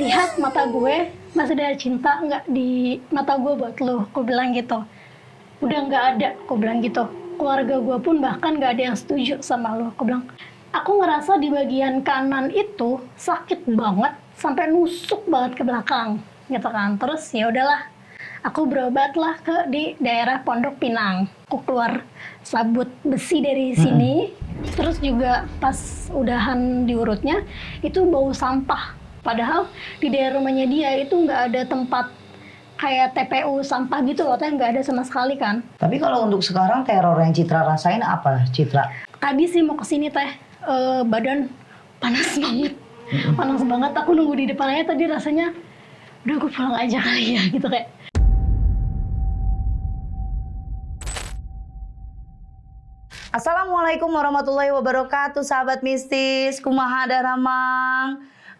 lihat mata gue masih ada cinta nggak di mata gue buat lo, aku bilang gitu. Udah nggak ada, aku bilang gitu. Keluarga gue pun bahkan nggak ada yang setuju sama lo, aku bilang. Aku ngerasa di bagian kanan itu sakit banget sampai nusuk banget ke belakang gitu kan. Terus ya udahlah, aku berobat lah di daerah Pondok Pinang. Aku keluar sabut besi dari sini. Terus juga pas udahan diurutnya itu bau sampah. Padahal di daerah rumahnya dia itu nggak ada tempat kayak TPU sampah gitu loh, nggak ada sama sekali kan. Tapi kalau untuk sekarang teror yang Citra rasain apa, Citra? Tadi sih mau kesini badan panas banget. Panas banget, aku nunggu di depan aja tadi rasanya udah aku pulang aja kali ya gitu kayak. Assalamualaikum warahmatullahi wabarakatuh, sahabat mistis, kumaha dan ramang.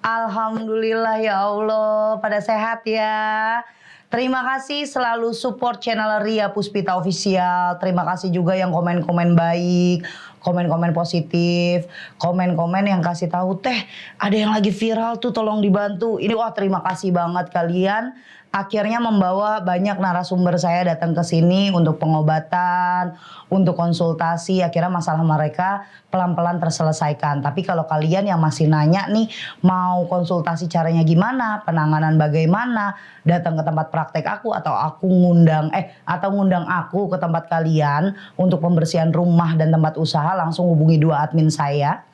Alhamdulillah ya Allah, pada sehat ya. Terima kasih selalu support channel Ria Puspita Official. Terima kasih juga yang komen-komen baik, komen-komen positif, komen-komen yang kasih tahu teh ada yang lagi viral tuh tolong dibantu. Ini wah terima kasih banget kalian. Akhirnya membawa banyak narasumber saya datang ke sini untuk pengobatan, untuk konsultasi. Akhirnya masalah mereka pelan-pelan terselesaikan. Tapi kalau kalian yang masih nanya nih, mau konsultasi caranya gimana, penanganan bagaimana, datang ke tempat praktek aku atau aku ngundang aku ke tempat kalian untuk pembersihan rumah dan tempat usaha, langsung hubungi 2 admin saya.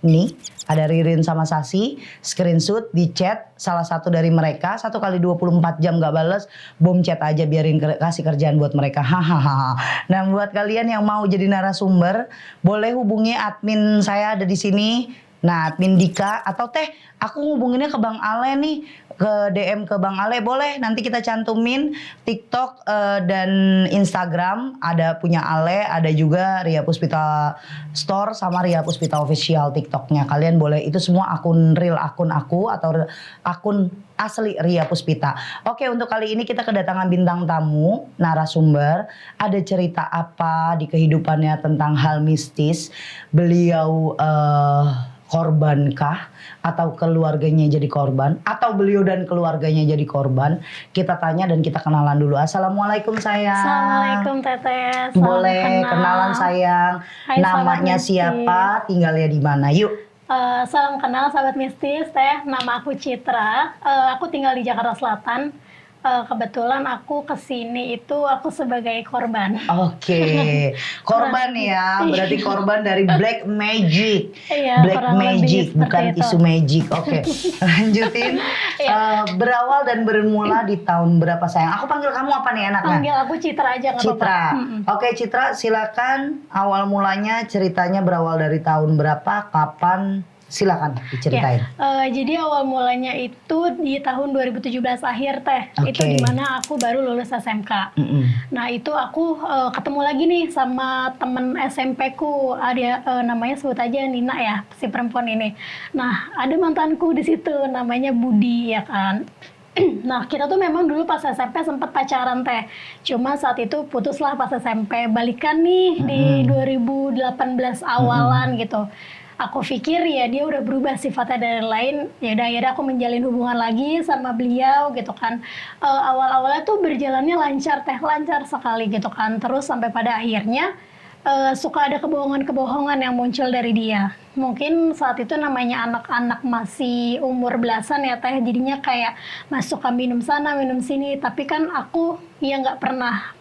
Nih, ada Ririn sama Sasi, screenshot di chat salah satu dari mereka, 1 kali 24 jam gak bales, bom chat aja biarin kasih kerjaan buat mereka. Hahaha. Nah, buat kalian yang mau jadi narasumber, boleh hubungi admin saya ada di sini. Nah, admin Dika atau teh aku ngubunginnya ke Bang Ale nih, ke DM ke Bang Ale boleh, nanti kita cantumin TikTok dan Instagram, ada punya Ale, ada juga Ria Puspita Store sama Ria Puspita Official TikToknya. Kalian boleh, itu semua akun real akun aku atau akun asli Ria Puspita. Oke, untuk kali ini kita kedatangan bintang tamu, narasumber. Ada cerita apa di kehidupannya tentang hal mistis? Beliau korbankah atau keluarganya jadi korban atau beliau dan keluarganya jadi korban? Kita tanya dan kita kenalan dulu. Assalamualaikum sayang. Assalamualaikum Teteh. Boleh kenalan sayang. Hai, namanya siapa? Tinggalnya di mana? Yuk. Salam kenal sahabat mistis teh. Nama aku Citra. Aku tinggal di Jakarta Selatan. Kebetulan aku kesini itu aku sebagai korban. Oke, korban ya, berarti korban dari black magic. Iya, black magic, bukan itu. isu magic. Oke, lanjutin. Berawal dan bermula di tahun berapa sayang? Aku panggil kamu apa nih enaknya? Panggil aku Citra aja nggak apa-apa. Citra. Oke Citra, silakan. Awal mulanya ceritanya berawal dari tahun berapa? Kapan? Silakan diceritain. Jadi awal mulanya itu di tahun 2017 akhir teh. Itu dimana aku baru lulus SMK. Nah itu aku ketemu lagi nih sama temen SMP ku. Ada namanya sebut aja Nina ya, si perempuan ini. Nah ada mantanku di situ namanya Budi ya kan. Nah kita tuh memang dulu pas SMP sempat pacaran teh. Cuma saat itu putuslah pas SMP. Balikan nih di 2018 awalan gitu. Aku pikir ya dia udah berubah sifatnya dari lain. Ya udah akhirnya aku menjalin hubungan lagi sama beliau gitu kan. Awal-awalnya tuh berjalannya lancar teh, lancar sekali gitu kan. Terus sampai pada akhirnya suka ada kebohongan-kebohongan yang muncul dari dia. Mungkin saat itu namanya anak-anak masih umur belasan ya teh. Jadinya kayak masuk ke minum sana, minum sini. Tapi kan aku ya nggak pernah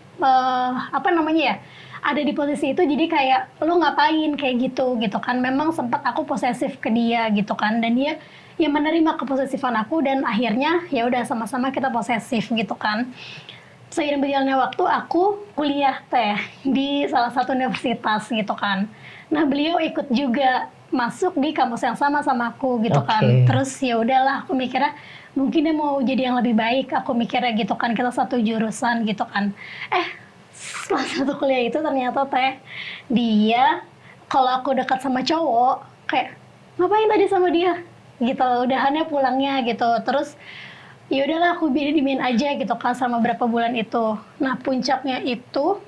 ada di posisi itu, jadi kayak lo ngapain kayak gitu kan. Memang sempat aku posesif ke dia gitu kan, dan dia ya menerima keposesifan aku, dan akhirnya ya udah sama-sama kita posesif gitu kan. Seiring berjalannya waktu aku kuliah teh di salah satu universitas gitu kan. Nah beliau ikut juga masuk di kampus yang sama aku gitu kan. Terus ya udahlah aku mikirnya mungkin dia mau jadi yang lebih baik, aku mikirnya gitu kan, kita satu jurusan gitu kan. Setelah satu kuliah itu ternyata teh dia kalau aku dekat sama cowok kayak ngapain tadi sama dia gitu, udahannya pulangnya gitu. Terus ya udahlah aku diemin aja gitu kan sama berapa bulan itu. Nah puncaknya itu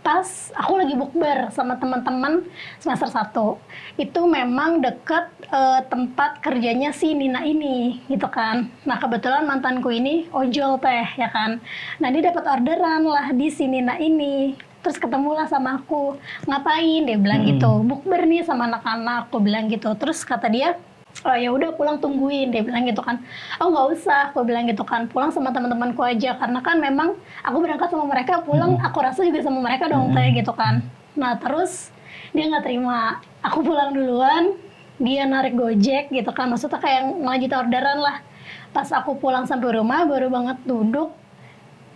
pas aku lagi bukber sama teman-teman semester 1. Itu memang deket tempat kerjanya si Nina ini gitu kan. Nah kebetulan mantanku ini ojol teh ya kan. Nah dia dapat orderan lah di si Nina ini. Terus ketemulah sama aku, ngapain dia bilang gitu, bukber nih sama anak-anak, aku bilang gitu. Terus kata dia, oh ya udah pulang tungguin, dia bilang gitu kan. Oh nggak usah, aku bilang gitu kan, pulang sama teman-temanku aja karena kan memang aku berangkat sama mereka, pulang aku rasa juga sama mereka dong teh gitu kan. Nah terus dia nggak terima, aku pulang duluan, dia narik Gojek gitu kan, maksudnya kayak lanjut orderan lah. Pas aku pulang sampai rumah baru banget duduk,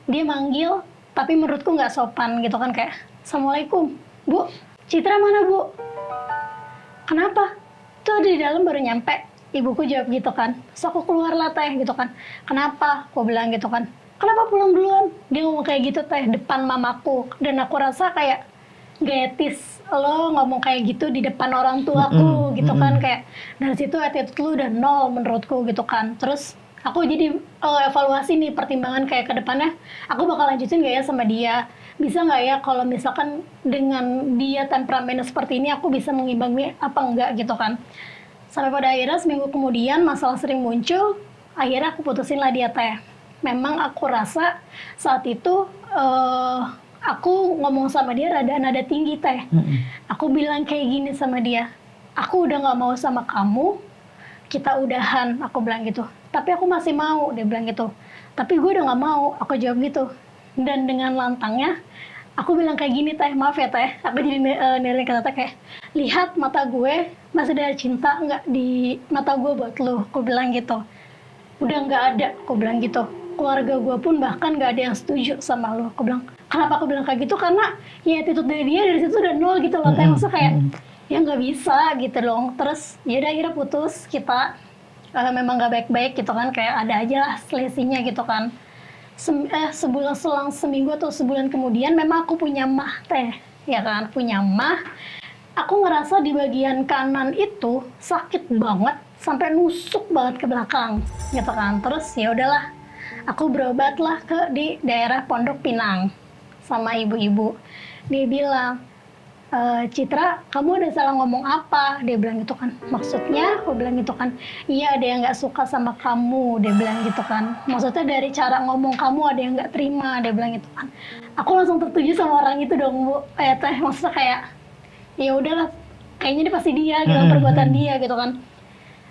dia manggil tapi menurutku nggak sopan gitu kan, kayak Assalamualaikum Bu, Citra mana Bu? Kenapa? Tuh di dalam baru nyampe, ibuku jawab gitu kan. Terus aku keluar lah teh gitu kan. Kenapa? Aku bilang gitu kan. Kenapa pulang duluan? Dia ngomong kayak gitu teh depan mamaku. Dan aku rasa kayak gak etis lo ngomong kayak gitu di depan orang tuaku gitu kan. Kayak dari situ attitude lu udah nol menurutku gitu kan. Terus aku jadi evaluasi nih pertimbangan kayak ke depannya. Aku bakal lanjutin gak ya sama dia? Bisa nggak ya kalau misalkan dengan dia temperamennya seperti ini aku bisa mengimbangi apa enggak gitu kan. Sampai pada akhirnya seminggu kemudian masalah sering muncul, akhirnya aku putusin lah dia teh. Memang aku rasa saat itu aku ngomong sama dia rada nada tinggi teh. Aku bilang kayak gini sama dia, aku udah nggak mau sama kamu, kita udahan, aku bilang gitu. Tapi aku masih mau, dia bilang gitu. Tapi gue udah nggak mau, aku jawab gitu. Dan dengan lantangnya aku bilang kayak gini teh, maaf ya teh, aku jadi nilai kata teh kayak, lihat mata gue masih ada cinta nggak di mata gue buat lo, aku bilang gitu. Udah nggak ada, aku bilang gitu. Keluarga gue pun bahkan nggak ada yang setuju sama lo, aku bilang. Kenapa aku bilang kayak gitu? Karena ya attitude dari dia dari situ udah nol gitu loh teh, maksudnya kayak ya nggak bisa gitu dong. Terus ya udah akhirnya putus kita, memang nggak baik-baik gitu kan, kayak ada aja lah selisihnya gitu kan. Sebulan selang seminggu atau sebulan kemudian memang aku punya mah teh ya kan, punya mah. Aku ngerasa di bagian kanan itu sakit banget sampai nusuk banget ke belakang gitu kan. Terus ya udahlah aku berobat lah di daerah Pondok Pinang sama ibu-ibu. Dia bilang, Citra, kamu ada salah ngomong apa? Dia bilang gitu kan. Maksudnya, aku bilang gitu kan. Iya, ada yang nggak suka sama kamu. Dia bilang gitu kan. Maksudnya dari cara ngomong kamu ada yang nggak terima. Dia bilang gitu kan. Aku langsung tertuju sama orang itu dong, Bu. Teh, maksudnya kayak, ya udahlah, kayaknya ini pasti dia, gitu, perbuatan dia gitu kan.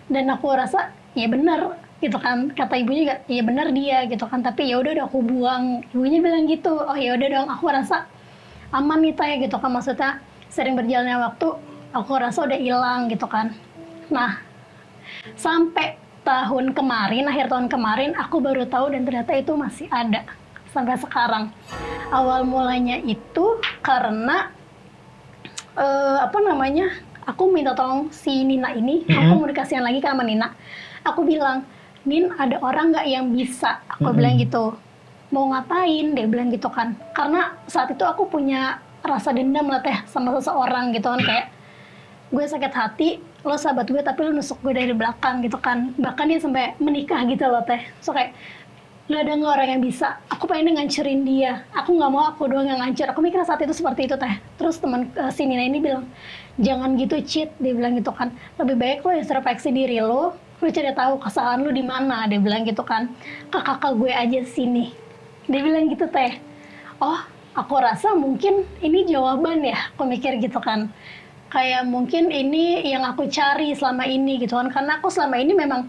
Dan aku rasa, ya benar gitu kan. Kata ibunya juga, ya benar dia gitu kan. Tapi ya udah aku buang. Ibunya bilang gitu. Oh ya udah dong, aku rasa aman nih teh gitu kan, maksudnya sering berjalannya waktu aku rasa udah hilang gitu kan. Nah sampai tahun kemarin, akhir tahun kemarin aku baru tahu dan ternyata itu masih ada sampai sekarang. Awal mulanya itu karena aku minta tolong si Nina ini, aku komunikasian lagi sama Nina. Aku bilang, Nin ada orang nggak yang bisa, aku bilang gitu. Mau ngapain, dia bilang gitu kan. Karena saat itu aku punya rasa dendam lah teh sama seseorang gitu kan, kayak gue sakit hati, lo sahabat gue tapi lo nusuk gue dari belakang gitu kan. Bahkan dia sampai menikah gitu loh teh. So kayak, lo ada nggak orang yang bisa? Aku pengen ngancurin dia. Aku nggak mau aku doang yang ngancur. Aku mikir saat itu seperti itu teh. Terus teman si Nina ini bilang, jangan gitu Cit, dia bilang gitu kan. Lebih baik lo introspeksi diri lo cari tahu kesalahan lo di mana, dia bilang gitu kan. Ke kakak gue aja sini. Dia bilang gitu teh. Oh, aku rasa mungkin ini jawaban ya, aku mikir gitu kan. Kayak mungkin ini yang aku cari selama ini gitu kan. Karena aku selama ini memang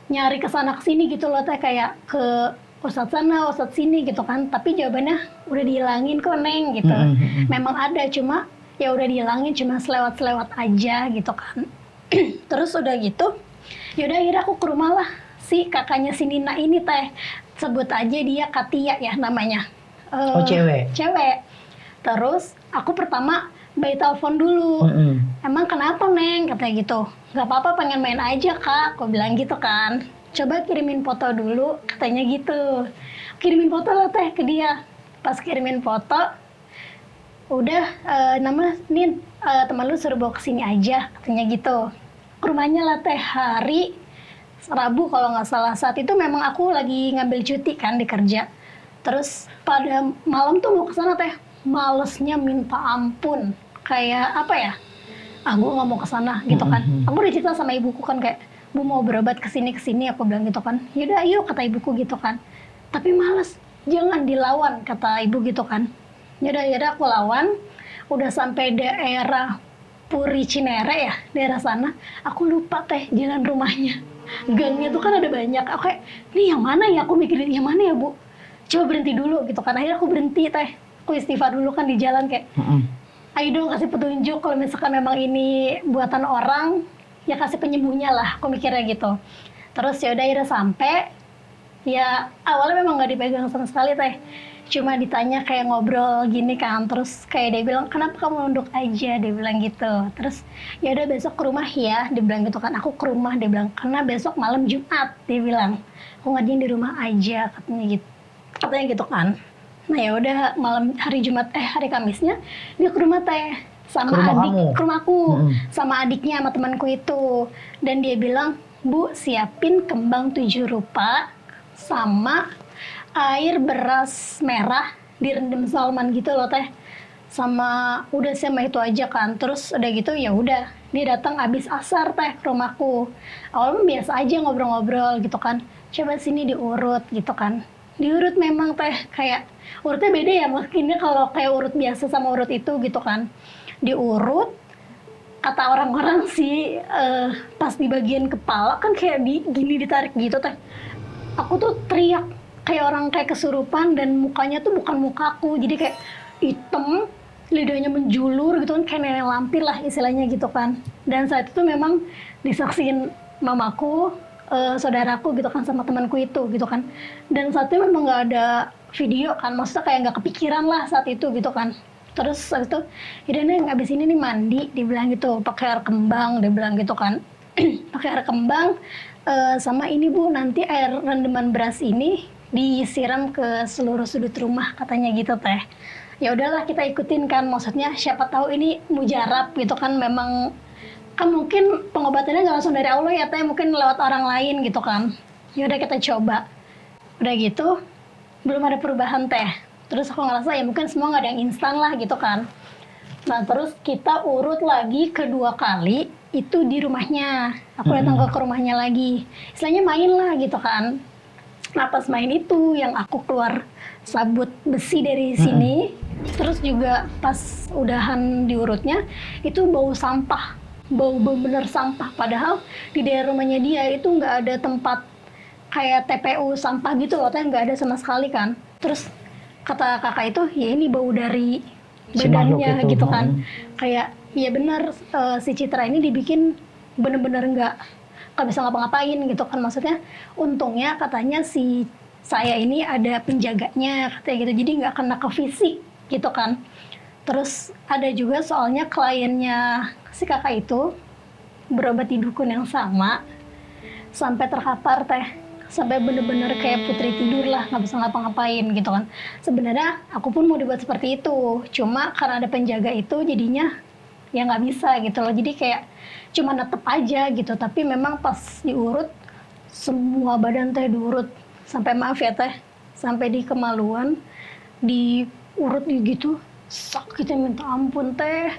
nyari kesana kesini gitu loh teh, kayak ke ustadz sana, ustadz sini gitu kan. Tapi jawabannya udah dihilangin kok Neng gitu. Memang ada, cuma ya udah dihilangin, cuma selewat-selewat aja gitu kan. Terus udah gitu, yaudah akhirnya aku ke rumah lah si kakaknya si Nina ini teh. Sebut aja dia Katia ya namanya. Oh cewek? Cewek. Terus aku pertama by telepon dulu. Emang kenapa Neng? Katanya gitu. Gak apa-apa, pengen main aja Kak. Aku bilang gitu kan. Coba kirimin foto dulu. Katanya gitu. Kirimin foto lah teh ke dia. Pas kirimin foto, udah Nin, teman lu suruh bawa kesini aja. Katanya gitu. Ke rumahnya lah teh hari Rabu kalau nggak salah. Saat itu memang aku lagi ngambil cuti kan di kerja. Terus pada malam tuh mau kesana teh. malesnya minta ampun. Kayak apa ya? Gue nggak mau kesana gitu kan. Aku udah cerita sama ibuku kan kayak, Bu mau berobat kesini, aku bilang gitu kan. Yaudah ayo kata ibuku gitu kan. Tapi males, jangan dilawan kata ibu gitu kan. Yaudah aku lawan. Udah sampai daerah Puri Cinere ya, daerah sana. Aku lupa teh jalan rumahnya. Gangnya tuh kan ada banyak. Aku kayak, ini yang mana ya? Aku mikirin yang mana ya Bu? Coba berhenti dulu gitu kan. Akhirnya aku berhenti teh. Aku istighfar dulu kan di jalan kayak, ayo dong kasih petunjuk kalau misalkan memang ini buatan orang, ya kasih penyembuhnya lah, aku mikirnya gitu. Terus ya udah akhirnya sampai, ya awalnya memang nggak dipegang sama sekali teh, cuma ditanya kayak ngobrol gini kan, terus kayak dia bilang kenapa kamu nunduk aja, dia bilang gitu. Terus ya udah besok ke rumah ya, dia bilang gitu kan. Aku ke rumah, dia bilang karena besok malam Jumat, dia bilang aku ngajiin di rumah aja katanya gitu kan. Nah ya udah malam hari Jumat hari Kamisnya dia ke rumah teh sama ke rumahku sama adiknya sama temanku itu, dan dia bilang, Bu siapin kembang 7 rupa sama air beras merah direndam salman gitu loh teh, sama udah sama itu aja kan. Terus udah gitu ya udah dia datang abis asar teh ke rumahku. Awalnya biasa aja ngobrol-ngobrol gitu kan, coba sini diurut gitu kan. Diurut memang teh kayak urutnya beda ya, mungkinnya kalau kayak urut biasa sama urut itu gitu kan. Diurut, kata orang-orang sih pas di bagian kepala kan kayak gini ditarik gitu teh. Aku tuh teriak kayak orang kayak kesurupan, dan mukanya tuh bukan mukaku, jadi kayak hitam, lidahnya menjulur gitu kan, kayak nenek lampir lah istilahnya gitu kan. Dan saat itu memang disaksiin mamaku, saudaraku gitu kan, sama temanku itu gitu kan. Dan saat itu memang nggak ada video kan, maksudnya kayak nggak kepikiran lah saat itu gitu kan. Terus saat itu, yaudah nih abis ini nih mandi, dibilang gitu, pakai air kembang, dia bilang gitu kan. Pakai air kembang, sama ini Bu, nanti air rendaman beras ini disiram ke seluruh sudut rumah, katanya gitu teh. Ya udahlah kita ikutin kan, maksudnya siapa tahu ini mujarab gitu kan, memang kan mungkin pengobatannya nggak langsung dari Allah ya teh, mungkin lewat orang lain gitu kan. Ya udah kita coba. Udah gitu belum ada perubahan teh. Terus aku ngerasa ya mungkin semua nggak ada yang instan lah gitu kan. Nah terus kita urut lagi kedua kali itu di rumahnya. Aku datang ke rumahnya lagi, istilahnya main lah gitu kan. Nah pas main itu yang aku keluar sabut besi dari sini, terus juga pas udahan diurutnya itu bau sampah, bau bener sampah. Padahal di daerah rumahnya dia itu nggak ada tempat kayak TPU sampah gitu loh, nggak ada sama sekali kan. Terus kata kakak itu ya ini bau dari badannya gitu kan. Kayak ya benar, si Citra ini dibikin bener-bener nggak bisa ngapa-ngapain gitu kan. Maksudnya untungnya katanya si saya ini ada penjaganya katanya gitu, jadi nggak kena ke fisik gitu kan. Terus ada juga soalnya kliennya si kakak itu berobat di dukun yang sama sampai terkapar teh, sampai bener-bener kayak putri tidur lah, nggak bisa ngapa-ngapain gitu kan. Sebenarnya aku pun mau dibuat seperti itu, cuma karena ada penjaga itu jadinya ya nggak bisa gitu loh. Jadi kayak cuma netep aja gitu, tapi memang pas diurut semua badan teh diurut sampai, maaf ya teh, sampai di kemaluan diurut gitu, sakitnya minta ampun teh,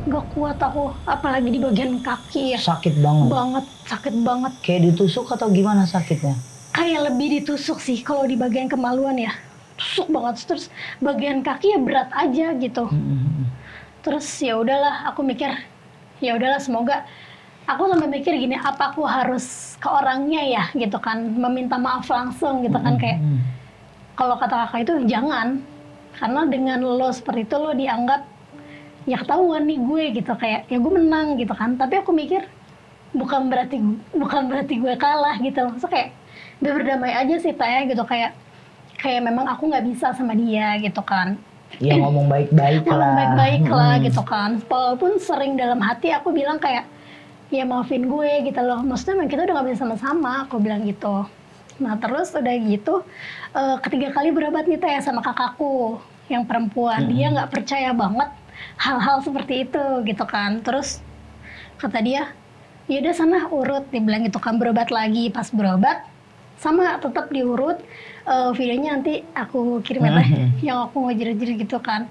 nggak kuat aku, apalagi di bagian kaki ya. Sakit banget. Sakit banget. Kayak ditusuk atau gimana sakitnya? Kayak lebih ditusuk sih kalau di bagian kemaluan ya, tusuk banget. Terus bagian kaki ya berat aja gitu. Terus ya udahlah, aku mikir ya udahlah, semoga, aku sampai mikir gini, apa aku harus ke orangnya ya gitu kan, meminta maaf langsung gitu kan. Kayak kalau kata kakak itu jangan, karena dengan lo seperti itu lo dianggap ya ketahuan nih gue gitu, kayak ya gue menang gitu kan. Tapi aku mikir bukan berarti gue kalah gitu. Maksudnya kayak biar berdamai aja sih Taya gitu, kayak memang aku nggak bisa sama dia gitu kan. Ya ngomong baik-baik lah. Ngomong baik-baik lah gitu kan. Walaupun sering dalam hati aku bilang kayak ya maafin gue gitu loh. Maksudnya memang kita udah nggak bisa sama-sama, aku bilang gitu. Nah terus udah gitu ketiga kali berobat nih Taya sama kakakku yang perempuan. Dia nggak percaya banget hal-hal seperti itu gitu kan. Terus kata dia, ya udah sana urut, dibilang gitu kan, berobat lagi. Pas berobat sama tetap diurut, Videonya nanti aku kirim ya teh, yang aku ngejerit-jerit gitu kan.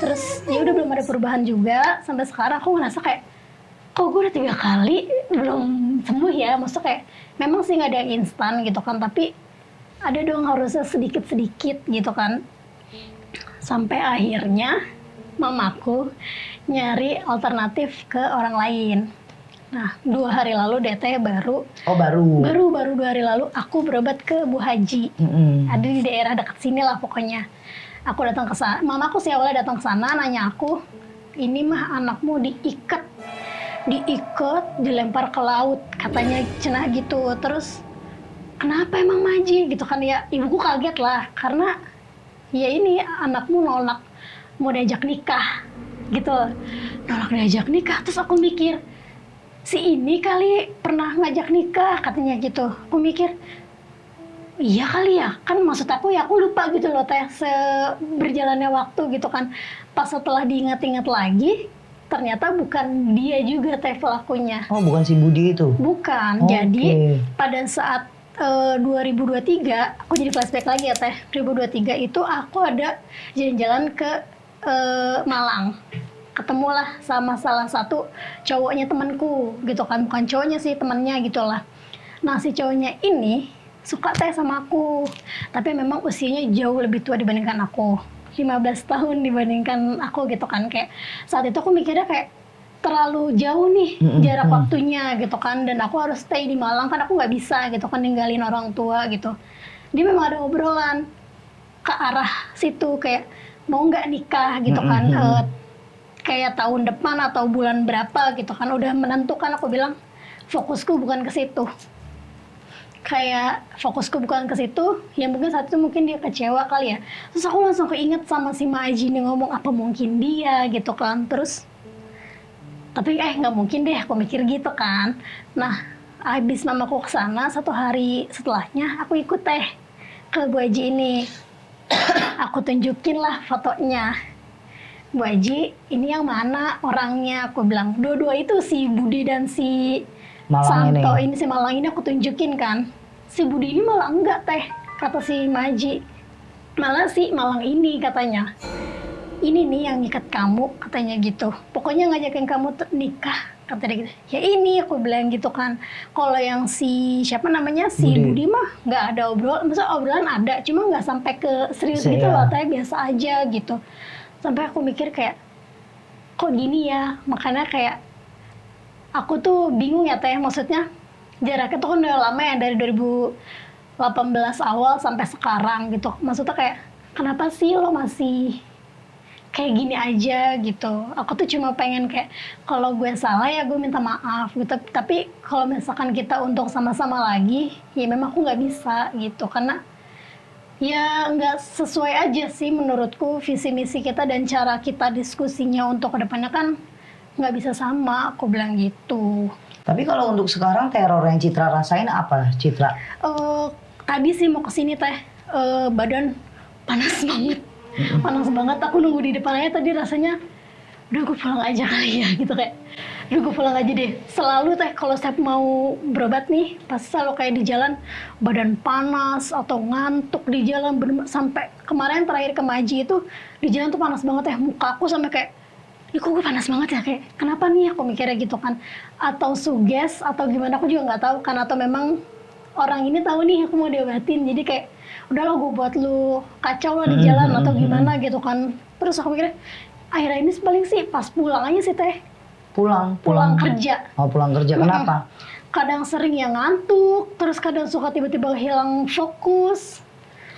Terus ya udah belum ada perubahan juga sampai sekarang. Aku ngerasa kayak kok gue udah 3 kali belum sembuh ya. Maksudnya kayak memang sih nggak ada yang instan gitu kan, tapi ada dong harusnya sedikit-sedikit gitu kan. Sampai akhirnya mamaku nyari alternatif ke orang lain. Nah, 2 hari lalu DT baru. Oh baru. Baru 2 hari lalu aku berobat ke Bu Haji. Ada di daerah dekat sini lah pokoknya. Aku datang ke sana. Mamaku sih awalnya datang ke sana nanya aku, ini mah anakmu diikat, dilempar ke laut, katanya cenah gitu. Terus kenapa emang Maji gitu kan ya? Ibuku kaget lah karena ya ini anakmu nolak mau diajak nikah gitu, nolak diajak nikah. Terus aku mikir, si ini kali pernah ngajak nikah katanya gitu. Aku mikir, iya kali ya, kan maksud aku ya aku lupa gitu loh teh, berjalannya waktu gitu kan. Pas setelah diingat-ingat lagi, ternyata bukan dia juga teh pelakunya. Oh bukan si Budi itu? Bukan, jadi pada saat 2023, aku jadi flashback lagi ya teh, 2023 itu aku ada jalan-jalan ke Malang. Ketemulah sama salah satu cowoknya temanku gitu kan, bukan cowoknya sih, temannya gitulah. Nah si cowoknya ini suka teh sama aku, tapi memang usianya jauh lebih tua dibandingkan aku, 15 tahun dibandingkan aku gitu kan. Kayak saat itu aku mikirnya kayak terlalu jauh nih jarak waktunya gitu kan, dan aku harus stay di Malang kan, aku nggak bisa gitu kan ninggalin orang tua gitu. Dia memang ada obrolan ke arah situ kayak mau nggak nikah gitu kan, kayak tahun depan atau bulan berapa gitu kan, udah menentukan. Aku bilang fokusku bukan ke situ. Kayak fokusku bukan ke situ, ya mungkin saat itu mungkin dia kecewa kali ya. Terus aku langsung keinget sama si Maji nih ngomong apa mungkin dia gitu kan. Terus tapi nggak mungkin deh, aku mikir gitu kan. Nah habis mamaku kesana, 1 hari setelahnya aku ikut teh ke Bu Haji ini. Aku tunjukin lah fotonya, Bu Haji ini yang mana orangnya, aku bilang. Dua-dua itu si Budi dan si Malang Santo ini, si Malang ini aku tunjukin kan. Si Budi ini malah enggak teh, kata si Maji. Malah si Malang ini katanya, ini nih yang ngikat kamu katanya gitu. Pokoknya ngajakin kamu nikah kata dia gitu. Ya ini aku bilang gitu kan. Kalau yang si siapa namanya si Budi mah nggak ada obrolan, maksudnya obrolan ada, cuma nggak sampai ke serius gitu loh, teh biasa aja gitu. Sampai aku mikir kayak kok gini ya, makanya kayak aku tuh bingung ya teh, maksudnya jaraknya tuh kan udah lama ya, dari 2018 awal sampai sekarang gitu. Maksudnya kayak kenapa sih lo masih kayak gini aja gitu. Aku tuh cuma pengen kayak kalau gue salah ya gue minta maaf gitu. Tapi kalau misalkan kita untuk sama-sama lagi, ya memang aku nggak bisa gitu, karena ya nggak sesuai aja sih menurutku visi misi kita dan cara kita diskusinya untuk kedepannya kan nggak bisa sama, aku bilang gitu. Tapi kalau untuk sekarang teror yang Citra rasain apa, Citra? Tadi sih mau kesini teh, badan panas banget. Panas banget, aku nunggu di depannya tadi rasanya udah gue pulang aja kali ya gitu, kayak udah gue pulang aja deh. Selalu teh kalau saya mau berobat nih pasti selalu kayak di jalan badan panas atau ngantuk di jalan, sampai kemarin terakhir ke Maji itu di jalan tuh panas banget ya, muka aku sampai kayak kok gue panas banget ya, kayak kenapa nih, aku mikirnya gitu kan. Atau suges atau gimana aku juga nggak tahu kan, atau memang orang ini tahu nih aku mau diobatin jadi kayak udahlah gue buat lu kacau lah di jalan atau gimana gitu kan. Terus aku mikirnya akhirnya ini paling sih pas pulang aja sih teh. Pulang kerja. Oh pulang kerja, kenapa? Kadang sering yang ngantuk, terus kadang suka tiba-tiba hilang fokus.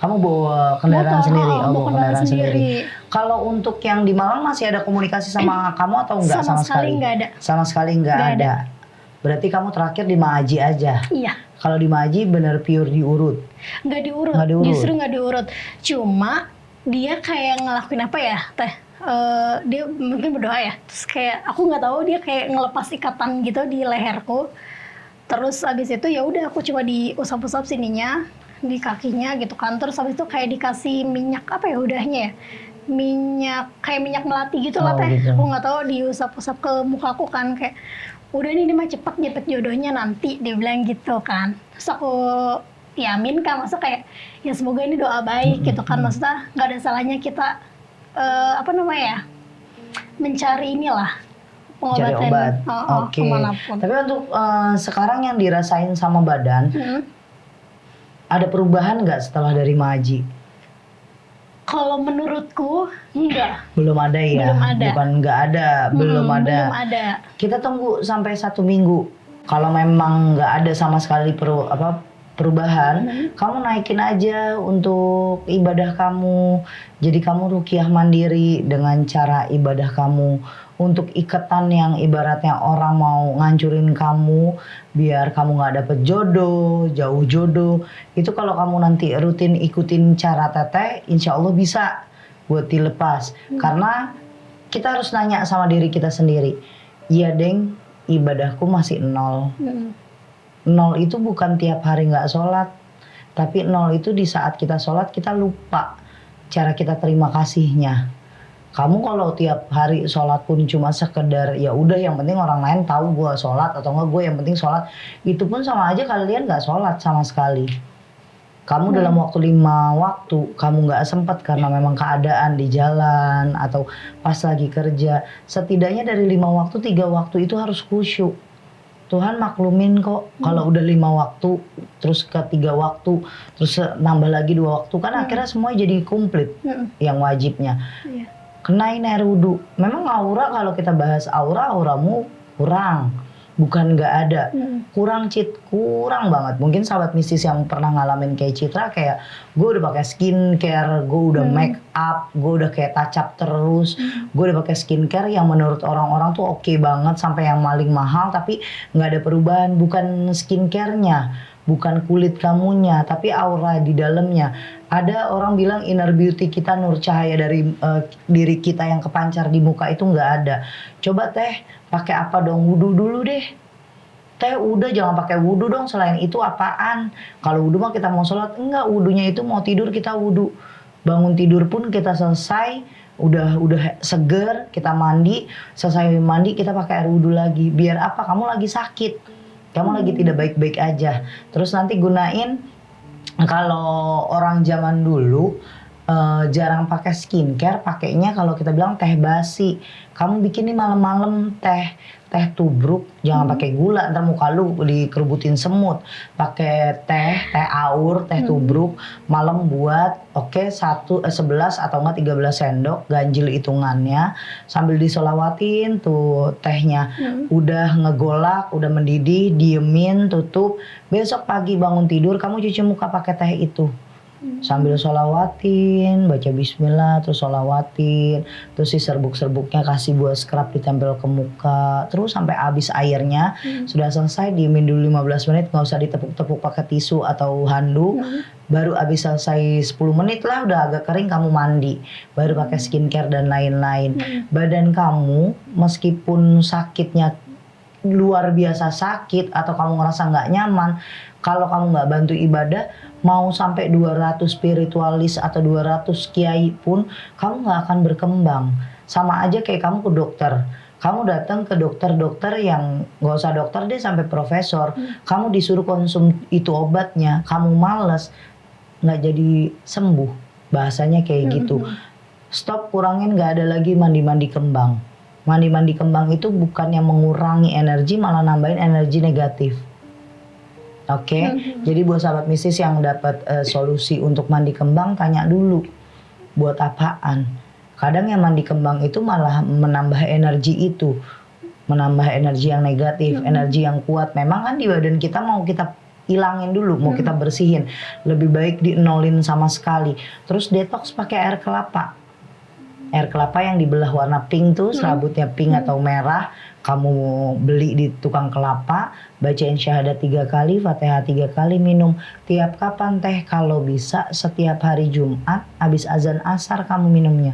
Kamu bawa kendaraan sendiri? Bawa kendaraan sendiri. Kalau untuk yang di Malang masih ada komunikasi sama kamu atau enggak sama sekali? Nggak ada. Sama sekali nggak ada. Berarti kamu terakhir di Maji aja? Iya. Kalau di Maji bener pure diurut? Nggak diurut, justru nggak diurut. Cuma dia kayak ngelakuin apa ya teh? Dia mungkin berdoa ya. Terus kayak aku nggak tahu, dia kayak ngelepas ikatan gitu di leherku. Terus abis itu ya udah aku coba diusap-usap sininya, di kakinya gitu kan. Terus habis itu kayak dikasih minyak apa ya udahnya ya, kayak minyak melati gitu lah Oh, Teh. gitu. Aku nggak tahu, diusap-usap ke mukaku kan, kayak udah nih ini mah cepet dapet jodohnya nanti, dia bilang gitu kan. Terus aku yamin kan, maksudnya kayak ya semoga ini doa baik gitu kan, maksudnya nggak ada salahnya kita apa namanya ya, mencari inilah Cari pengobatan obat. Oke. kemanapun. Tapi untuk sekarang yang dirasain sama badan, ada perubahan nggak setelah dari Maji? Kalau menurutku enggak. Belum ada ya? Belum ada. Bukan nggak ada, belum ada. Belum ada. Kita tunggu sampai 1 minggu. Kalau memang nggak ada sama sekali perubahan, kamu naikin aja untuk ibadah kamu. Jadi kamu ruqyah mandiri dengan cara ibadah kamu. Untuk ikatan yang ibaratnya orang mau ngancurin kamu biar kamu nggak dapet jodoh, jauh jodoh, itu kalau kamu nanti rutin ikutin cara teteh, insya Allah bisa buat dilepas. Karena kita harus nanya sama diri kita sendiri, iya deng, ibadahku masih 0. 0 itu bukan tiap hari nggak sholat, tapi 0 itu di saat kita sholat kita lupa cara kita terima kasihnya. Kamu kalau tiap hari sholat pun cuma sekedar ya udah yang penting orang lain tahu gue sholat, atau enggak gue yang penting sholat, itu pun sama aja kalian nggak sholat sama sekali. Kamu dalam waktu 5 waktu kamu nggak sempat karena memang keadaan di jalan atau pas lagi kerja, setidaknya dari 5 waktu 3 waktu itu harus khusyuk. Tuhan maklumin kok kalau udah 5 waktu terus ke 3 waktu terus nambah lagi 2 waktu kan akhirnya semua jadi komplit yang wajibnya. Kenain air wudhu. Memang aura, kalau kita bahas auramu kurang, bukan nggak ada, kurang kurang banget. Mungkin sahabat mistis yang pernah ngalamin kayak Citra, kayak gue udah pakai skincare, gue udah make up, gue udah kayak touch up terus, gue udah pakai skincare yang menurut orang-orang tuh oke banget sampai yang paling mahal, tapi nggak ada perubahan. Bukan skincarenya, bukan kulit kamunya, tapi aura di dalamnya. Ada orang bilang inner beauty kita, nur cahaya dari diri kita yang kepancar di muka itu nggak ada. Coba Teh pakai apa dong? Wudhu dulu deh. Teh udah jangan pakai wudhu dong, selain itu apaan? Kalau wudhu mah kita mau sholat, enggak, wudhunya itu mau tidur kita wudhu. Bangun tidur pun kita selesai, udah seger, kita mandi, selesai mandi kita pakai air wudhu lagi. Biar apa? Kamu lagi sakit, kamu lagi tidak baik-baik aja. Terus nanti gunain, kalau orang zaman dulu jarang pakai skincare, pakainya kalau kita bilang teh basi. Kamu bikin nih malam-malam teh tubruk, jangan pakai gula, ntar muka lu dikerubutin semut. Pakai teh aur, teh tubruk, malam buat, oke, 11 atau enggak 13 sendok, ganjil hitungannya, sambil disolawatin tuh tehnya. Udah ngegolak, udah mendidih, diemin, tutup. Besok pagi bangun tidur, kamu cuci muka pakai teh itu. Sambil sholawatin, baca bismillah, terus sholawatin, terus si serbuk-serbuknya kasih buat scrub ditempel ke muka, terus sampai habis airnya. Sudah selesai, diemin dulu 15 menit, nggak usah ditepuk-tepuk pakai tisu atau handuk. Baru habis selesai 10 menit lah, udah agak kering, kamu mandi, baru pakai skincare dan lain-lain. Badan kamu meskipun sakitnya luar biasa sakit atau kamu ngerasa nggak nyaman, kalau kamu nggak bantu ibadah, mau sampai 200 spiritualis atau 200 kiai pun kamu nggak akan berkembang. Sama aja kayak kamu ke dokter, kamu datang ke dokter yang nggak usah dokter deh sampai profesor, kamu disuruh konsum itu obatnya, kamu males, nggak jadi sembuh, bahasanya kayak gitu. Stop, kurangin, nggak ada lagi mandi-mandi kembang. Mandi-mandi kembang itu bukannya mengurangi energi, malah nambahin energi negatif. Oke, jadi buat sahabat mistis yang dapat solusi untuk mandi kembang, tanya dulu buat apaan. Kadang yang mandi kembang itu malah menambah energi itu, menambah energi yang negatif, energi yang kuat. Memang kan di badan kita mau kita hilangin dulu, mau kita bersihin, lebih baik dinolin sama sekali. Terus detox pakai air kelapa. Air kelapa yang dibelah warna pink tuh, serabutnya pink atau merah, kamu beli di tukang kelapa, bacain syahadat 3 kali, fatihah 3 kali, minum. Tiap kapan Teh? Kalau bisa setiap hari Jumat, habis azan asar kamu minumnya.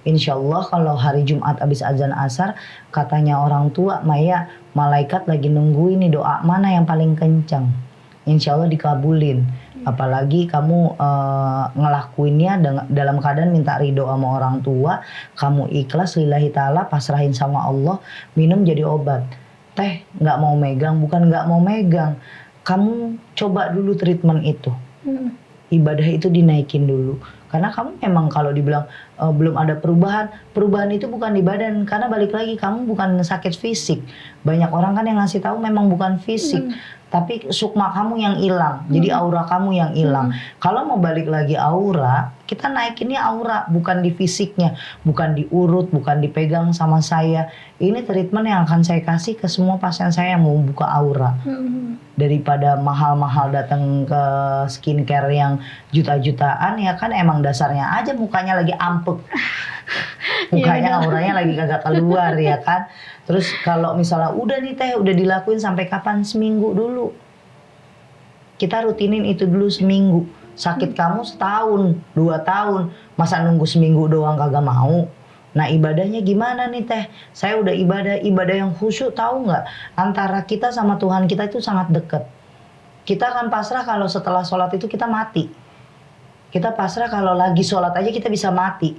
Insya Allah kalau hari Jumat habis azan asar, katanya orang tua, Maya, malaikat lagi nunggu ini doa mana yang paling kencang. Insya Allah dikabulin. Apalagi kamu ngelakuinnya dalam keadaan minta ridho sama orang tua, kamu ikhlas lillahi ta'ala, pasrahin sama Allah, minum jadi obat. Teh nggak mau megang, bukan nggak mau megang, kamu coba dulu treatment itu. Ibadah itu dinaikin dulu. Karena kamu memang kalau dibilang belum ada perubahan itu bukan di badan, karena balik lagi kamu bukan sakit fisik. Banyak orang kan yang ngasih tahu memang bukan fisik, tapi sukma kamu yang hilang, jadi aura kamu yang hilang. Kalau mau balik lagi aura, kita naikinnya aura, bukan di fisiknya, bukan diurut, bukan dipegang sama saya. Ini treatment yang akan saya kasih ke semua pasien saya yang mau buka aura. Daripada mahal-mahal datang ke skincare yang juta-jutaan, ya kan emang dasarnya aja mukanya lagi ampek. Mukanya auranya lagi kagak keluar ya kan. Terus kalau misalnya udah nih teh, udah dilakuin sampai kapan? Seminggu dulu. Kita rutinin itu dulu seminggu. Sakit kamu setahun, 2 tahun, masa nunggu seminggu doang kagak mau? Nah ibadahnya gimana nih teh? Saya udah ibadah yang khusyuk, tahu nggak? Antara kita sama Tuhan kita itu sangat dekat. Kita akan pasrah kalau setelah sholat itu kita mati. Kita pasrah kalau lagi sholat aja kita bisa mati.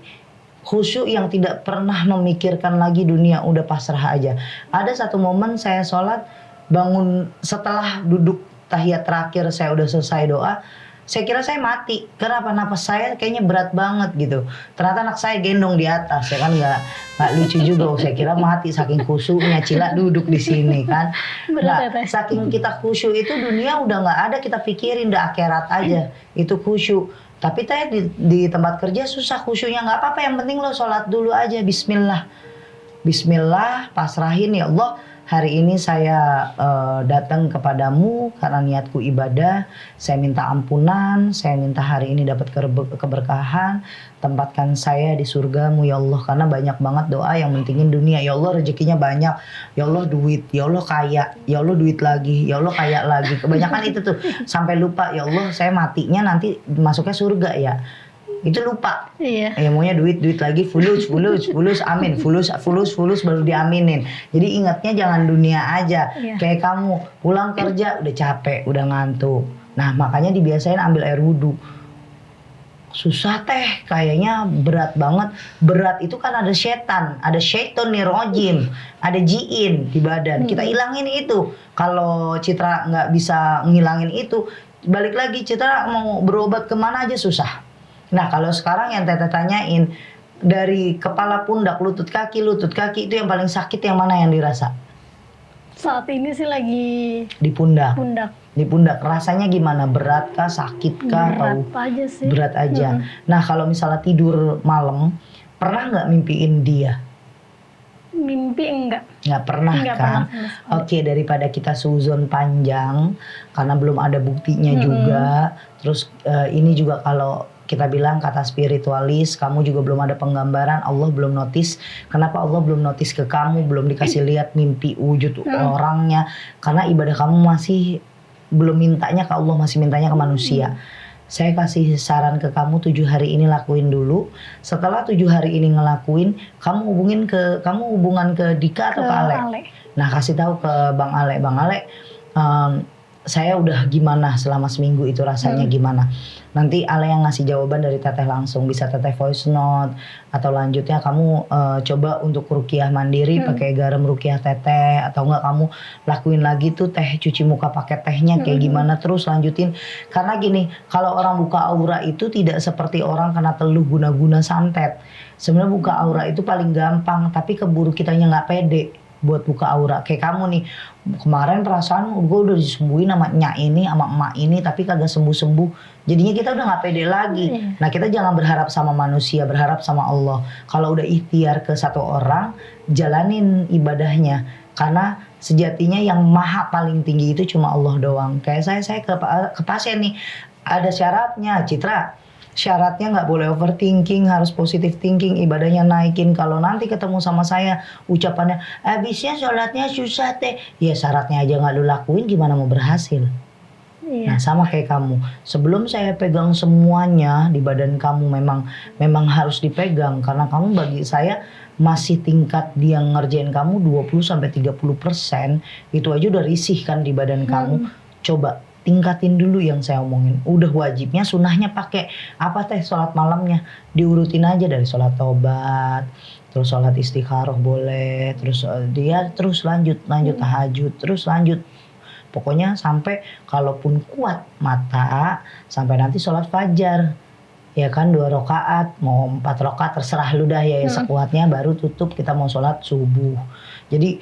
Khusyuk yang tidak pernah memikirkan lagi dunia, udah pasrah aja. Ada satu momen saya sholat, bangun setelah duduk tahiyat terakhir, saya udah selesai doa, saya kira saya mati. Kenapa? Napas saya kayaknya berat banget gitu. Ternyata anak saya gendong di atas, ya kan nggak lucu juga. Saya kira mati saking khusyuknya. Cila duduk di sini kan. Nah, saking kita khusyuk itu dunia udah nggak ada kita pikirin, udah akhirat aja. Itu khusyuk. Tapi teh di tempat kerja susah khusyuknya, nggak apa-apa. Yang penting lo sholat dulu aja. Bismillah, Bismillah, pasrahin ya Allah. Hari ini saya datang kepadamu karena niatku ibadah. Saya minta ampunan, saya minta hari ini dapat keberkahan. Tempatkan saya di surgamu ya Allah. Karena banyak banget doa yang mentingin dunia. Ya Allah rezekinya banyak, ya Allah duit, ya Allah kaya, ya Allah duit lagi, ya Allah kaya lagi. Kebanyakan itu tuh sampai lupa ya Allah saya matinya nanti masuknya surga ya. Itu lupa. Iya. Ya maunya duit lagi, fulus, amin, fulus baru diaminin. Jadi ingatnya jangan dunia aja. Iya. Kayak kamu pulang kerja udah capek, udah ngantuk. Nah makanya dibiasain ambil air wudhu. Susah teh, kayaknya berat banget. Berat itu kan ada setan, ada syaiton nih rojim, ada jin di badan. Kita ilangin itu. Kalau Citra nggak bisa ngilangin itu, balik lagi Citra mau berobat kemana aja susah. Nah kalau sekarang yang Teteh tanyain, dari kepala pundak, lutut kaki itu yang paling sakit yang mana yang dirasa? Saat ini sih lagi di pundak. Di pundak rasanya gimana? Berat kah, sakit kah? Berat aja sih. Berat aja. Nah kalau misalnya tidur malam, pernah nggak mimpiin dia? Mimpi enggak. Nggak pernah kan? Oke, daripada kita suzon panjang karena belum ada buktinya juga. Terus ini juga kalau kita bilang kata spiritualis, kamu juga belum ada penggambaran, Allah belum notice. Kenapa Allah belum notice ke kamu, belum dikasih lihat mimpi wujud orangnya? Karena ibadah kamu masih belum mintanya ke Allah, masih mintanya ke manusia. Saya kasih saran ke kamu 7 hari ini lakuin dulu. Setelah 7 hari ini ngelakuin, kamu hubungan ke Dika atau ke Ale? Nah kasih tahu ke Bang Ale, saya udah gimana selama seminggu itu rasanya gimana. Nanti Ale yang ngasih jawaban dari Teteh langsung. Bisa Teteh voice note. Atau lanjutnya kamu coba untuk ruqyah mandiri pakai garam ruqyah Teteh. Atau enggak kamu lakuin lagi tuh teh cuci muka pakai tehnya kayak gimana. Terus lanjutin. Karena gini, kalau orang buka aura itu tidak seperti orang kena teluh guna-guna santet. Sebenarnya buka aura itu paling gampang. Tapi keburu kitanya nggak pede buat buka aura. Kayak kamu nih, kemarin perasaan gue udah disembuhin sama nyak ini, sama emak ini, tapi kagak sembuh-sembuh. Jadinya kita udah gak pede lagi. Nah kita jangan berharap sama manusia, berharap sama Allah. Kalau udah ikhtiar ke satu orang, jalanin ibadahnya. Karena sejatinya yang maha paling tinggi itu cuma Allah doang. Kayak saya ke pasien nih, ada syaratnya, Citra. Syaratnya nggak boleh overthinking, harus positive thinking, ibadahnya naikin. Kalau nanti ketemu sama saya, ucapannya, abisnya sholatnya susah teh. Ya syaratnya aja nggak lu lakuin, gimana mau berhasil? Iya. Nah sama kayak kamu, sebelum saya pegang semuanya di badan kamu memang harus dipegang. Karena kamu bagi saya masih tingkat dia ngerjain kamu 20-30%, itu aja udah risih kan di badan kamu. Coba tingkatin dulu yang saya omongin. Udah wajibnya, sunahnya pakai apa teh, sholat malamnya diurutin aja dari sholat tobat, terus sholat istikharah boleh, terus dia terus lanjut tahajud, terus lanjut. Pokoknya sampai kalaupun kuat mata sampai nanti sholat fajar, ya kan 2 rakaat, mau 4 rakaat terserah lu dah ya, sekuatnya baru tutup kita mau sholat subuh. Jadi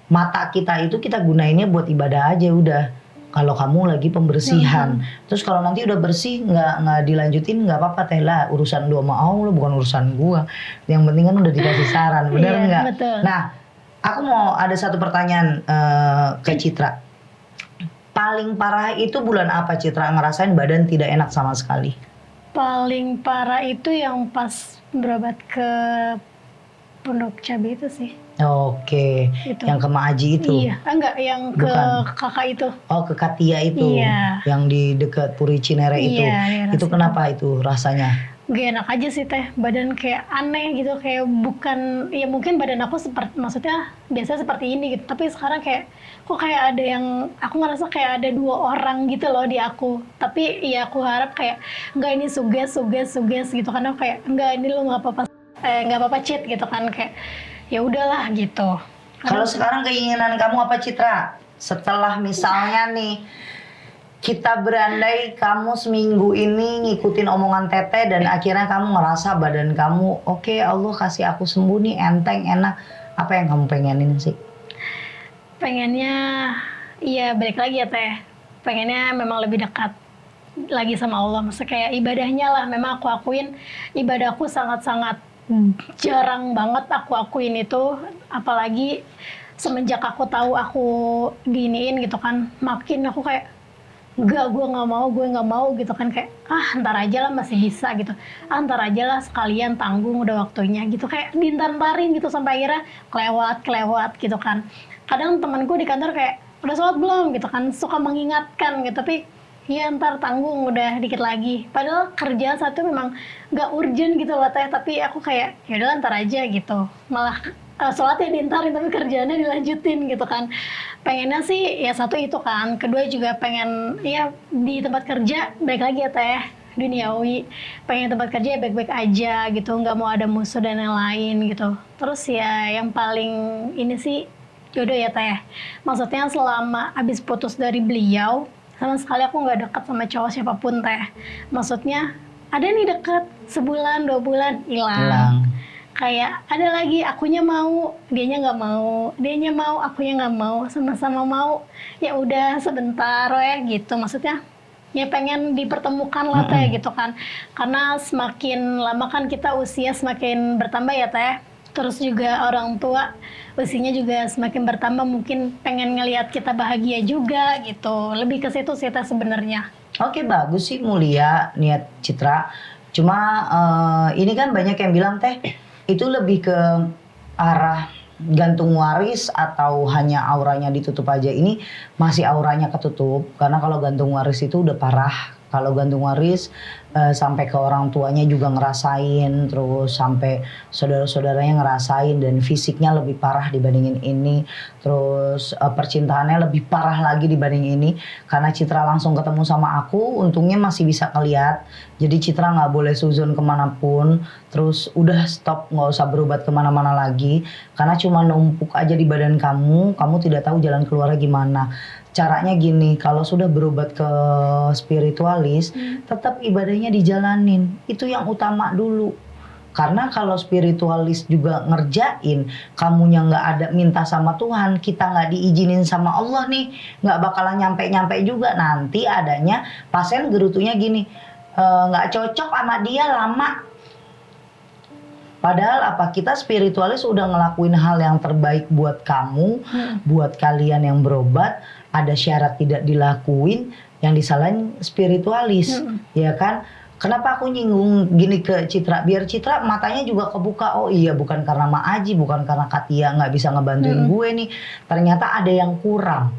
mata kita itu kita gunainnya buat ibadah aja udah. Kalau kamu lagi pembersihan, terus kalau nanti udah bersih nggak dilanjutin nggak apa-apa teh lah, urusan lu sama Allah bukan urusan gua. Yang penting kan udah dikasih saran, bener nggak? Betul. Nah, aku mau ada satu pertanyaan ke Citra. Paling parah itu bulan apa Citra ngerasain badan tidak enak sama sekali? Paling parah itu yang pas berobat ke Pondok Cabe itu sih. Oke, Itu. yang ke Mak Aji itu? Iya, enggak, yang ke Bukan. kakak itu. Oh, ke Katia itu, Iya. yang di dekat Puri Cinere itu. Iya, Itu kenapa itu rasanya? Gak enak aja sih teh, badan kayak aneh gitu, kayak bukan, ya mungkin badan aku seperti, maksudnya biasa seperti ini gitu, tapi sekarang kayak, kok kayak ada yang, aku ngerasa kayak ada 2 orang gitu loh di aku, tapi ya aku harap kayak, enggak ini suges gitu, karena kayak, enggak ini lo nggak apa-apa cheat gitu kan, kayak, ya udahlah gitu. Kalau sekarang keinginan kamu apa Citra? Setelah misalnya nih, kita berandai kamu seminggu ini ngikutin omongan Teteh dan akhirnya kamu ngerasa badan kamu oke, Allah kasih aku sembuh nih, enteng, enak. Apa yang kamu pengenin sih? Pengennya, iya balik lagi ya teh, pengennya memang lebih dekat lagi sama Allah. Maksudnya kayak ibadahnya lah, memang aku akuin ibadahku sangat-sangat jarang banget aku akuin itu, apalagi semenjak aku tahu aku diiniin gitu kan, makin aku kayak enggak, gue nggak mau gitu kan, kayak ntar aja lah masih bisa gitu, ntar aja lah sekalian tanggung udah waktunya gitu, kayak dintar-ntarin gitu sampai akhirnya kelewat gitu kan. Kadang temanku di kantor kayak udah sholat belum gitu kan, suka mengingatkan gitu, tapi ya ntar tanggung udah dikit lagi, padahal kerjaan satu memang nggak urgent gitu loh teh, tapi aku kayak yaudah ntar aja gitu, malah sholatnya diintarin tapi kerjaannya dilanjutin gitu kan. Pengennya sih ya satu itu kan, kedua juga pengen ya di tempat kerja baik lagi ya teh, duniawi, pengen tempat kerja ya baik-baik aja gitu, nggak mau ada musuh dan yang lain gitu. Terus ya yang paling ini sih jodoh ya teh, maksudnya selama abis putus dari beliau sama sekali aku nggak deket sama cowok siapapun teh, maksudnya ada nih deket sebulan 2 bulan hilang. Kayak ada lagi, akunya mau, dianya nggak mau, dianya mau, akunya nggak mau, sama-sama mau, ya udah sebentar ya gitu. Maksudnya ya pengen dipertemukan lah teh gitu kan, karena semakin lama kan kita usia semakin bertambah ya teh. Terus juga orang tua usianya juga semakin bertambah, mungkin pengen ngelihat kita bahagia juga gitu. Lebih ke situ sih teh sebenarnya. Oke, bagus sih, mulia niat Citra. Cuma ini kan banyak yang bilang teh itu lebih ke arah gantung waris atau hanya auranya ditutup aja. Ini masih auranya ketutup, karena kalau gantung waris itu udah parah. Kalau gantung waris sampai ke orang tuanya juga ngerasain, terus sampai saudara-saudaranya ngerasain, dan fisiknya lebih parah dibandingin ini. Terus percintaannya lebih parah lagi dibanding ini. Karena Citra langsung ketemu sama aku, untungnya masih bisa ngeliat. Jadi Citra nggak boleh suzon kemanapun. Terus udah stop, nggak usah berobat kemana-mana lagi. Karena cuma numpuk aja di badan kamu tidak tahu jalan keluarnya gimana. Caranya gini, kalau sudah berobat ke spiritualis, tetap ibadahnya dijalanin. Itu yang utama dulu. Karena kalau spiritualis juga ngerjain, kamunya nggak ada minta sama Tuhan, kita nggak diizinin sama Allah nih, nggak bakalan nyampe-nyampe juga. Nanti adanya pasien gerutunya gini, nggak cocok sama dia, lama. Padahal apa, kita spiritualis udah ngelakuin hal yang terbaik buat kamu, buat kalian yang berobat. Ada syarat tidak dilakuin, yang disalahin spiritualis, ya kan? Kenapa aku nyinggung gini ke Citra? Biar Citra matanya juga kebuka. Oh iya, bukan karena Mak Aji, bukan karena Katia nggak bisa ngebantuin gue nih. Ternyata ada yang kurang.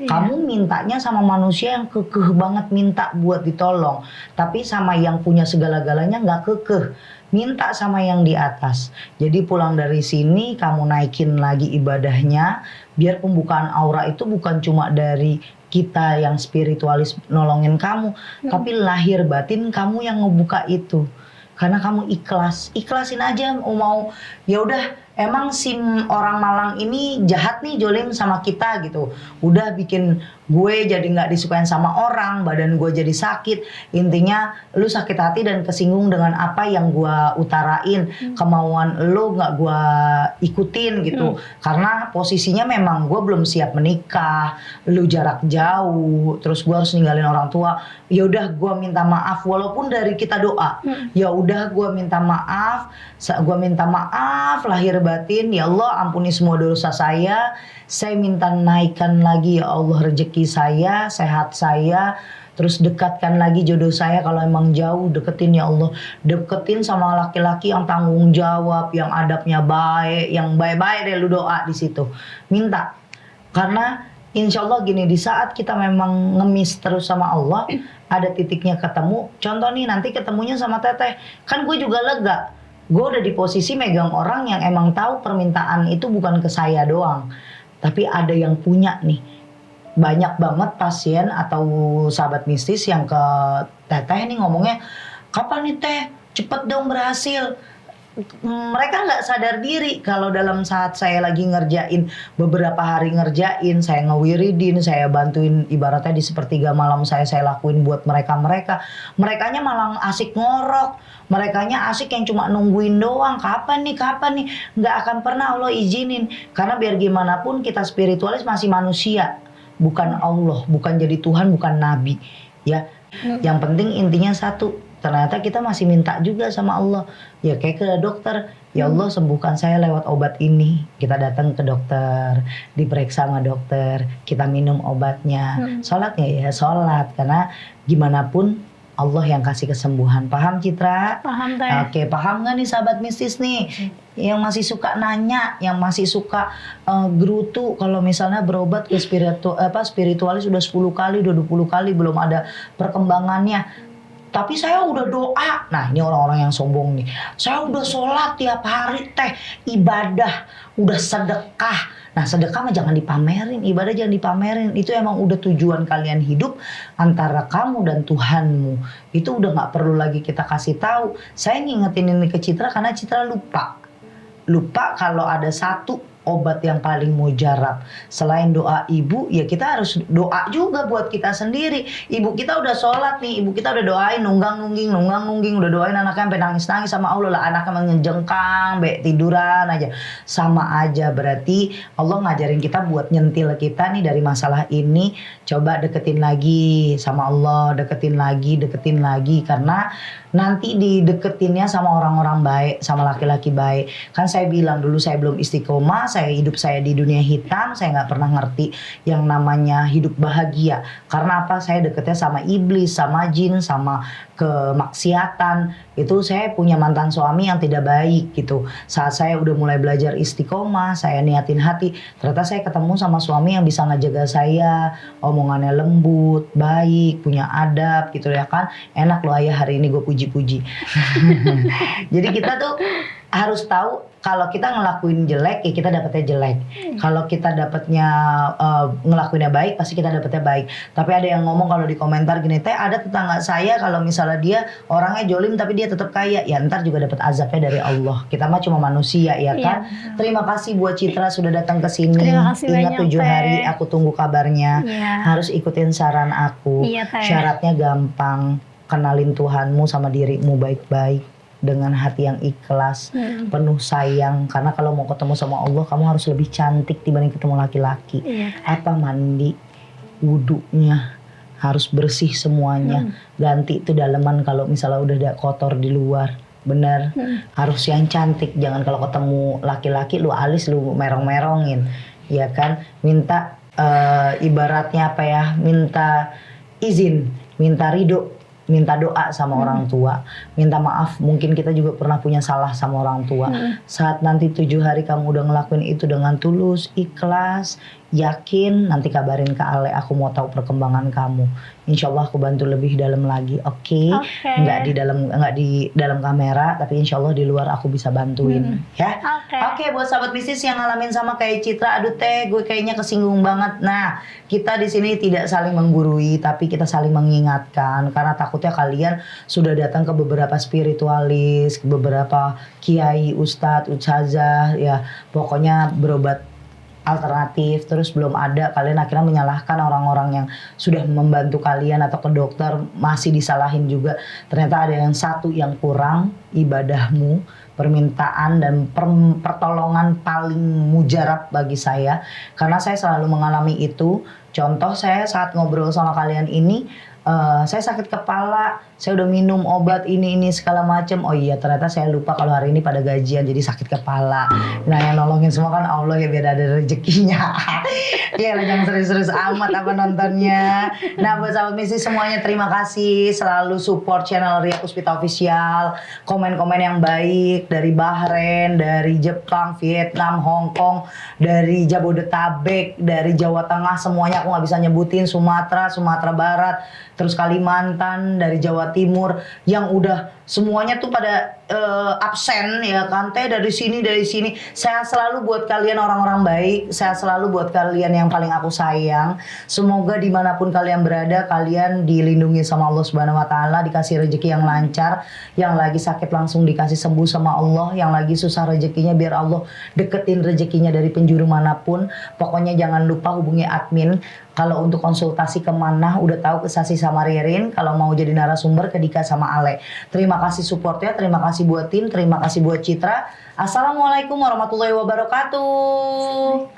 Kamu mintanya sama manusia yang kekeh banget minta buat ditolong, tapi sama yang punya segala-galanya nggak kekeh, minta sama yang di atas. Jadi pulang dari sini kamu naikin lagi ibadahnya, biar pembukaan aura itu bukan cuma dari kita yang spiritualis nolongin kamu, tapi lahir batin kamu yang ngebuka itu. Karena kamu ikhlasin aja, mau ya udah, emang si orang Malang ini jahat nih, jolim sama kita gitu. Udah bikin gue jadi nggak disukain sama orang, badan gue jadi sakit. Intinya lu sakit hati dan kesinggung dengan apa yang gue utarain, kemauan lu nggak gue ikutin gitu. Karena posisinya memang gue belum siap menikah, lu jarak jauh, terus gue harus ninggalin orang tua. Ya udah gue minta maaf, walaupun dari kita doa. Ya udah gue minta maaf, lahir batin, ya Allah ampuni semua dosa saya minta naikkan lagi ya Allah rezeki saya, sehat saya, terus dekatkan lagi jodoh saya, kalau emang jauh deketin ya Allah, deketin sama laki-laki yang tanggung jawab, yang adabnya baik, yang baik-baik deh, lu doa di situ, minta. Karena insya Allah gini, di saat kita memang ngemis terus sama Allah, ada titiknya ketemu. Contoh nih, nanti ketemunya sama Teteh, kan gue juga lega. Gue udah di posisi megang orang yang emang tahu permintaan itu bukan ke saya doang, tapi ada yang punya nih. Banyak banget pasien atau sahabat mistis yang ke Teteh nih ngomongnya, kapan nih Teh, cepet dong berhasil. Mereka nggak sadar diri kalau dalam saat saya lagi ngerjain, beberapa hari ngerjain, saya ngewiridin, saya bantuin, ibaratnya di sepertiga malam saya lakuin buat merekanya malah asik ngorok, merekanya asik yang cuma nungguin doang, kapan nih, nggak akan pernah Allah izinin. Karena biar gimana pun kita spiritualis masih manusia, bukan Allah, bukan jadi Tuhan, bukan Nabi ya. Yang penting intinya satu, ternyata kita masih minta juga sama Allah. Ya kayak ke dokter, ya Allah sembuhkan saya lewat obat ini. Kita datang ke dokter, diperiksa sama dokter, kita minum obatnya. Sholatnya ya sholat, karena gimana pun Allah yang kasih kesembuhan. Paham Citra? Paham Teh. Oke, paham gak nih sahabat mistis nih? Yang masih suka nanya, yang masih suka gerutu kalau misalnya berobat ke spiritualis udah 10 kali, udah 20 kali belum ada perkembangannya. Tapi saya udah doa. Nah ini orang-orang yang sombong nih. Saya udah sholat tiap hari Teh, ibadah, udah sedekah. Nah sedekah mah jangan dipamerin, ibadah jangan dipamerin. Itu emang udah tujuan kalian hidup antara kamu dan Tuhanmu. Itu udah gak perlu lagi kita kasih tahu. Saya ngingetin ini ke Citra karena Citra lupa kalau ada satu obat yang paling mujarab. Selain doa ibu, ya kita harus doa juga buat kita sendiri. Ibu kita udah sholat nih, ibu kita udah doain, nunggang-nungging, udah doain anaknya sampai nangis-nangis sama Allah lah. Anaknya menjengkang, tiduran aja. Sama aja, berarti Allah ngajarin kita buat nyentil kita nih dari masalah ini. Coba deketin lagi sama Allah, deketin lagi. Karena nanti dideketinnya sama orang-orang baik, sama laki-laki baik. Kan saya bilang dulu saya belum istiqomah, hidup saya di dunia hitam, saya nggak pernah ngerti yang namanya hidup bahagia. Karena apa? Saya deketnya sama iblis, sama jin, sama kemaksiatan. Itu saya punya mantan suami yang tidak baik gitu. Saat saya udah mulai belajar istiqomah, saya niatin hati, ternyata saya ketemu sama suami yang bisa ngejaga saya, omongannya lembut, baik, punya adab gitu ya kan. Enak loh ayah, hari ini gue puji-puji. Jadi kita tuh harus tahu kalau kita ngelakuin jelek ya kita dapetnya jelek. Kalau kita dapetnya ngelakuinnya baik pasti kita dapetnya baik. Tapi ada yang ngomong kalau di komentar gini, Teh ada tetangga saya kalau misalnya dia orangnya jolim tapi dia tetap kaya, ya ntar juga dapat azabnya dari Allah. Kita mah cuma manusia ya kan. Terima kasih buat Citra sudah datang ke sini. Ingat 7 hari aku tunggu kabarnya. Harus ikutin saran aku. Syaratnya gampang. Kenalin Tuhanmu sama dirimu baik-baik dengan hati yang ikhlas, penuh sayang. Karena kalau mau ketemu sama Allah, kamu harus lebih cantik dibanding ketemu laki-laki. Apa mandi, wudunya harus bersih semuanya. Ganti itu daleman kalau misalnya udah ada kotor di luar. Bener, harus yang cantik. Jangan kalau ketemu laki-laki lu alis lu merong-merongin, ya kan? Minta ibaratnya apa ya? Minta izin, minta ridho, minta doa sama orang tua, minta maaf. Mungkin kita juga pernah punya salah sama orang tua. Saat nanti 7 hari kamu udah ngelakuin itu dengan tulus, ikhlas, yakin, nanti kabarin ke Ale, aku mau tahu perkembangan kamu. Insya Allah aku bantu lebih dalam lagi, oke? Nggak di dalam kamera, tapi insya Allah di luar aku bisa bantuin, ya. Oke, buat sahabat bisnis yang ngalamin sama kayak Citra, aduh teh, gue kayaknya kesinggung banget. Nah, kita di sini tidak saling menggurui, tapi kita saling mengingatkan, karena takutnya kalian sudah datang ke beberapa spiritualis, ke beberapa kiai, ustadz, ustazah, ya pokoknya berobat alternatif, terus belum ada, kalian akhirnya menyalahkan orang-orang yang sudah membantu kalian, atau ke dokter masih disalahin juga. Ternyata ada yang satu yang kurang, ibadahmu, permintaan dan pertolongan paling mujarab bagi saya, karena saya selalu mengalami itu. Contoh, saya saat ngobrol sama kalian ini, saya sakit kepala, saya udah minum obat ini segala macam. Oh iya, ternyata saya lupa kalau hari ini pada gajian jadi sakit kepala. Nah, yang nolongin semua kan Allah ya, biar ada rezekinya. Ya, jangan serius-serius amat apa nontonnya. Nah, buat sahabat misi semuanya, terima kasih selalu support channel Ria Puspita Official. Komen-komen yang baik dari Bahrain, dari Jepang, Vietnam, Hong Kong, dari Jabodetabek, dari Jawa Tengah, semuanya aku nggak bisa nyebutin, Sumatera Barat, terus Kalimantan, dari Jawa Timur, yang udah semuanya tuh pada absen ya kan, teh dari sini. Sehat selalu buat kalian orang-orang baik, sehat selalu buat kalian yang paling aku sayang. Semoga dimanapun kalian berada, kalian dilindungi sama Allah Subhanahu Wa Taala, dikasih rezeki yang lancar, yang lagi sakit langsung dikasih sembuh sama Allah, yang lagi susah rezekinya biar Allah deketin rezekinya dari penjuru manapun. Pokoknya jangan lupa hubungi admin. Kalau untuk konsultasi kemana, udah tahu, ke Sasi sama Ririn. Kalau mau jadi narasumber, ke Dika sama Ale. Terima kasih supportnya, terima kasih buat tim, terima kasih buat Citra. Assalamualaikum warahmatullahi wabarakatuh.